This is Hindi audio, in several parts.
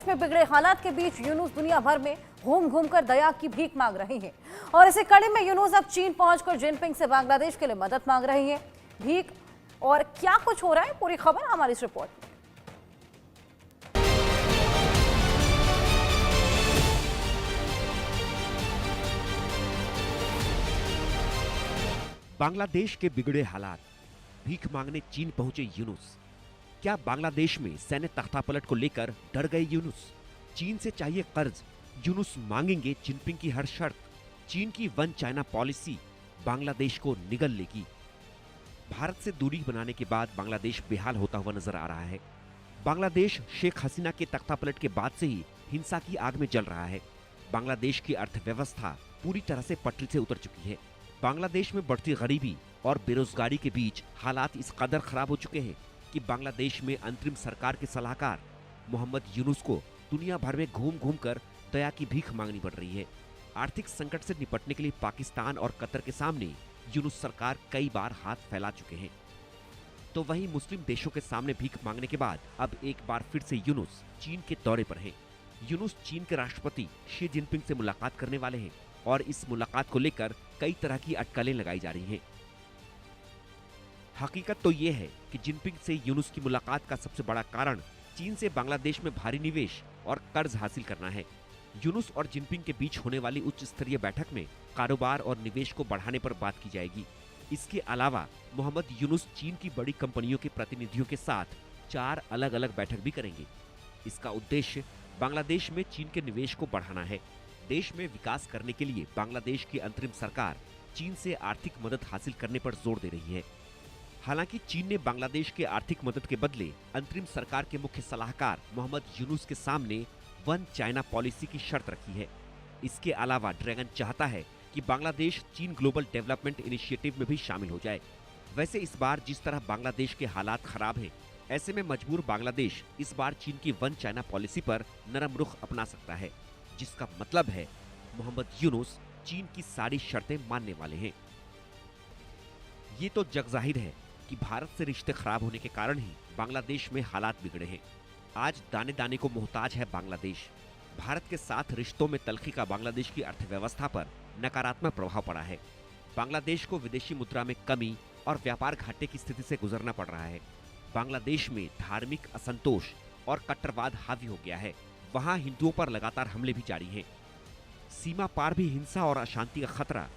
में बिगड़े हालात के बीच यूनुस दुनिया भर में घूम घूमकर दया की भीख मांग रही हैं और इसी कड़ी में यूनुस अब चीन पहुंचकर जिनपिंग से बांग्लादेश के लिए मदद मांग रही हैं। भीख और क्या कुछ हो रहा है, पूरी खबर हमारी इस रिपोर्ट में। बांग्लादेश के बिगड़े हालात, भीख मांगने चीन पहुंचे यूनुस। क्या बांग्लादेश में सैन्य तख्तापलट को लेकर डर गए यूनुस? चीन से चाहिए कर्ज, यूनुस मांगेंगे जिनपिंग की हर शर्त। चीन की वन चाइना पॉलिसी बांग्लादेश को निगल लेगी। भारत से दूरी बनाने के बाद बांग्लादेश बेहाल होता हुआ नजर आ रहा है। बांग्लादेश शेख हसीना के तख्तापलट के बाद से ही हिंसा की आग में जल रहा है। बांग्लादेश की अर्थव्यवस्था पूरी तरह से पटरी से उतर चुकी है। बांग्लादेश में बढ़ती गरीबी और बेरोजगारी के बीच हालात इस कदर खराब हो चुके हैं कि बांग्लादेश में अंतरिम सरकार के सलाहकार मोहम्मद यूनुस को दुनिया भर में घूम घूम कर दया की भीख मांगनी पड़ रही है। आर्थिक संकट से निपटने के लिए पाकिस्तान और कतर के सामने यूनुस सरकार कई बार हाथ फैला चुके हैं। तो वहीं मुस्लिम देशों के सामने भीख मांगने के बाद अब एक बार फिर से यूनुस चीन के दौरे पर हैं। यूनुस चीन के राष्ट्रपति शी जिनपिंग से मुलाकात करने वाले हैं और इस मुलाकात को लेकर कई तरह की अटकलें लगाई जा रही हैं। हकीकत तो ये है कि जिनपिंग से यूनुस की मुलाकात का सबसे बड़ा कारण चीन से बांग्लादेश में भारी निवेश और कर्ज हासिल करना है। यूनुस और जिनपिंग के बीच होने वाली उच्च स्तरीय बैठक में कारोबार और निवेश को बढ़ाने पर बात की जाएगी। इसके अलावा मोहम्मद यूनुस चीन की बड़ी कंपनियों के प्रतिनिधियों के साथ 4 अलग अलग बैठक भी करेंगे। इसका उद्देश्य बांग्लादेश में चीन के निवेश को बढ़ाना है। देश में विकास करने के लिए बांग्लादेश की अंतरिम सरकार चीन से आर्थिक मदद हासिल करने पर जोर दे रही है। हालांकि चीन ने बांग्लादेश के आर्थिक मदद के बदले अंतरिम सरकार के मुख्य सलाहकार मोहम्मद यूनुस के सामने वन चाइना पॉलिसी की शर्त रखी है। इसके अलावा ड्रैगन चाहता है कि बांग्लादेश चीन ग्लोबल डेवलपमेंट इनिशिएटिव में भी शामिल हो जाए। वैसे इस बार जिस तरह बांग्लादेश के हालात खराब हैं, ऐसे में मजबूर बांग्लादेश इस बार चीन की वन चाइना पॉलिसी पर नरम रुख अपना सकता है, जिसका मतलब है मोहम्मद यूनुस चीन की सारी शर्तें मानने वाले हैं। ये तो जग जाहिर है कि भारत से रिश्ते खराब होने के कारण ही बांग्लादेश में हालात बिगड़े हैं। आज दाने दाने को मोहताज है बांग्लादेश। भारत के साथ रिश्तों में तल्खी का बांग्लादेश की अर्थव्यवस्था पर नकारात्मक प्रभाव पड़ा है। बांग्लादेश को विदेशी मुद्रा में कमी और व्यापार घाटे की स्थिति से गुजरना पड़ रहा है। बांग्लादेश में धार्मिक असंतोष और कट्टरवाद हावी हो गया है। वहां हिंदुओं पर लगातार हमले भी जारी हैं। सीमा पार भी हिंसा और अशांति का खतरा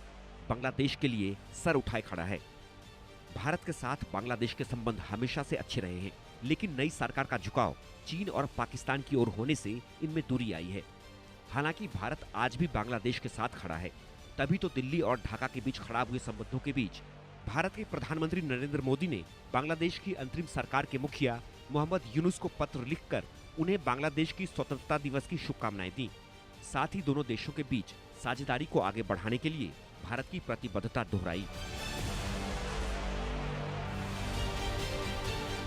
बांग्लादेश के लिए सर उठाए खड़ा है। भारत के साथ बांग्लादेश के संबंध हमेशा से अच्छे रहे हैं, लेकिन नई सरकार का झुकाव चीन और पाकिस्तान की ओर होने से इनमें दूरी आई है। हालांकि भारत आज भी बांग्लादेश के साथ खड़ा है, तभी तो दिल्ली और ढाका के बीच खराब हुए संबंधों के बीच भारत के प्रधानमंत्री नरेंद्र मोदी ने बांग्लादेश की अंतरिम सरकार के मुखिया मोहम्मद यूनुस को पत्र लिखकर उन्हें बांग्लादेश की स्वतंत्रता दिवस की शुभकामनाएं दी। साथ ही दोनों देशों के बीच साझेदारी को आगे बढ़ाने के लिए भारत की प्रतिबद्धता दोहराई।